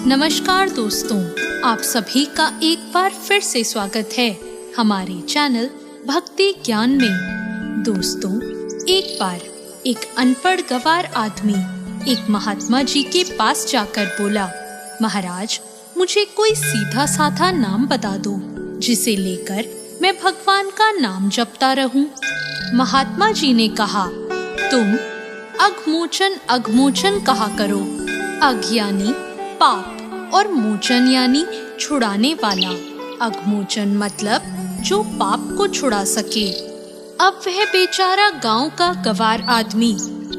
नमस्कार दोस्तों, आप सभी का एक बार फिर से स्वागत है हमारे चैनल भक्ति ज्ञान में। दोस्तों, एक बार एक अनपढ़ गंवार आदमी एक महात्मा जी के पास जाकर बोला, महाराज, मुझे कोई सीधा साधा नाम बता दो जिसे लेकर मैं भगवान का नाम जपता रहूं। महात्मा जी ने कहा, तुम अघमोचन अघमोचन कहा करो। अघ यानी पाप और मोचन यानी छुड़ाने वाला। अघमोचन मतलब जो पाप को छुड़ा सके। अब वह बेचारा गांव का गंवार आदमी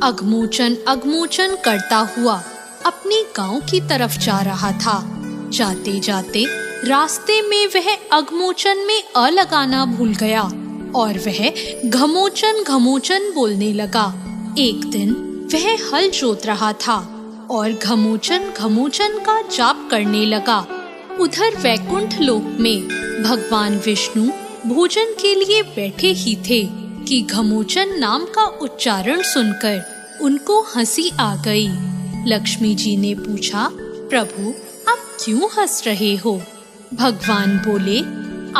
अघमोचन अघमोचन करता हुआ अपने गांव की तरफ जा रहा था। जाते जाते रास्ते में वह अघमोचन में अ लगाना भूल गया और वह घमोचन घमोचन बोलने लगा। एक दिन वह हल जोत रहा था और घमोचन घमोचन का जाप करने लगा। उधर वैकुंठ लोक में भगवान विष्णु भोजन के लिए बैठे ही थे कि घमोचन नाम का उच्चारण सुनकर उनको हंसी आ गई। लक्ष्मी जी ने पूछा, प्रभु, आप क्यों हंस रहे हो? भगवान बोले,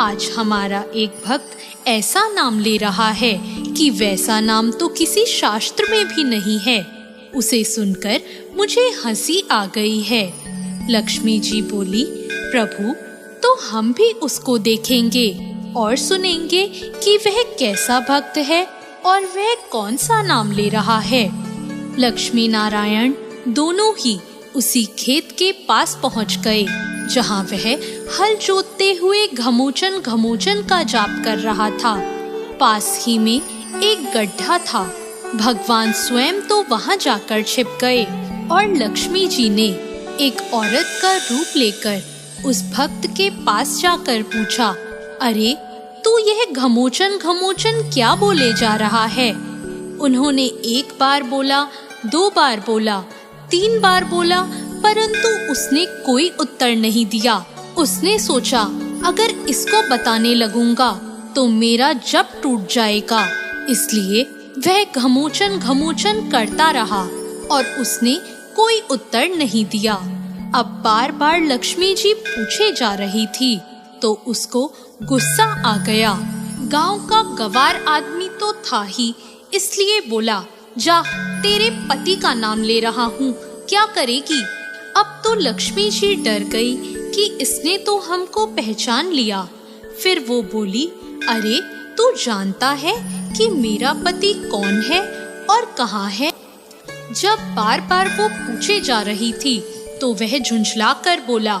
आज हमारा एक भक्त ऐसा नाम ले रहा है कि वैसा नाम तो किसी शास्त्र में भी नहीं है। उसे सुनकर मुझे हंसी आ गई है। लक्ष्मी जी बोली, प्रभु, तो हम भी उसको देखेंगे और सुनेंगे कि वह कैसा भक्त है और वह कौन सा नाम ले रहा है। लक्ष्मी नारायण दोनों ही उसी खेत के पास पहुंच गए जहां वह हल जोतते हुए घमोचन घमोचन का जाप कर रहा था। पास ही में एक गड्ढा था। भगवान स्वयं तो वहां जाकर छिप गए और लक्ष्मी जी ने एक औरत का रूप लेकर उस भक्त के पास जाकर पूछा, अरे, तू यह घमोचन घमोचन क्या बोले जा रहा है? उन्होंने एक बार बोला, दो बार बोला, तीन बार बोला, परंतु उसने कोई उत्तर नहीं दिया। उसने सोचा, अगर इसको बताने लगूंगा तो मेरा जप टूट जाएगा, इसलिए वह घमोचन घमोचन करता रहा और उसने कोई उत्तर नहीं दिया। अब बार बार लक्ष्मी जी पूछे जा रही थी तो उसको गुस्सा आ गया। गांव का गंवार आदमी तो था ही, इसलिए बोला, जा, तेरे पति का नाम ले रहा हूँ, क्या करेगी? अब तो लक्ष्मी जी डर गई कि इसने तो हमको पहचान लिया। फिर वो बोली, अरे, तू जानता है कि मेरा पति कौन है और कहाँ है? जब बार बार वो पूछे जा रही थी तो वह झुंझला कर बोला,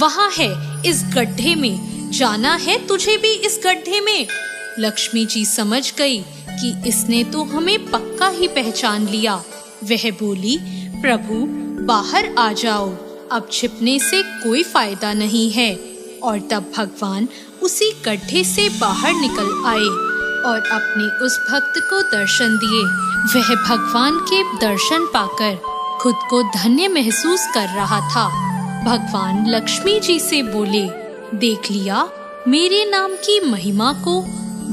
वहाँ है, इस गड्ढे में। जाना है तुझे भी इस गड्ढे में? लक्ष्मी जी समझ गई कि इसने तो हमें पक्का ही पहचान लिया। वह बोली, प्रभु, बाहर आ जाओ, अब छिपने से कोई फायदा नहीं है। और तब भगवान उसी गड्ढे से बाहर निकल आए और अपने उस भक्त को दर्शन दिए। वह भगवान के दर्शन पाकर खुद को धन्य महसूस कर रहा था। भगवान लक्ष्मी जी से बोले, देख लिया मेरे नाम की महिमा को?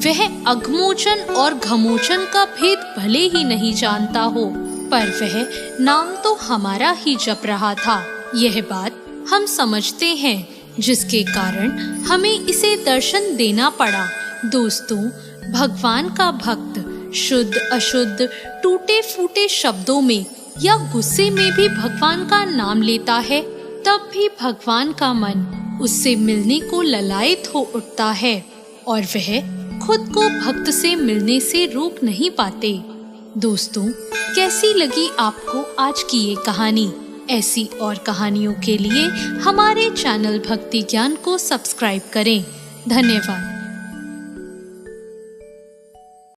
वह अघमोचन और घमोचन का भेद भले ही नहीं जानता हो, पर वह नाम तो हमारा ही जप रहा था। यह बात हम समझते हैं, जिसके कारण हमें इसे दर्शन देना पड़ा। दोस्तों, भगवान का भक्त शुद्ध अशुद्ध टूटे फूटे शब्दों में या गुस्से में भी भगवान का नाम लेता है, तब भी भगवान का मन उससे मिलने को ललायत हो उठता है और वह खुद को भक्त से मिलने से रोक नहीं पाते। दोस्तों, कैसी लगी आपको आज की ये कहानी? ऐसी और कहानियों के लिए हमारे चैनल भक्ति ज्ञान को सब्सक्राइब करें। धन्यवाद।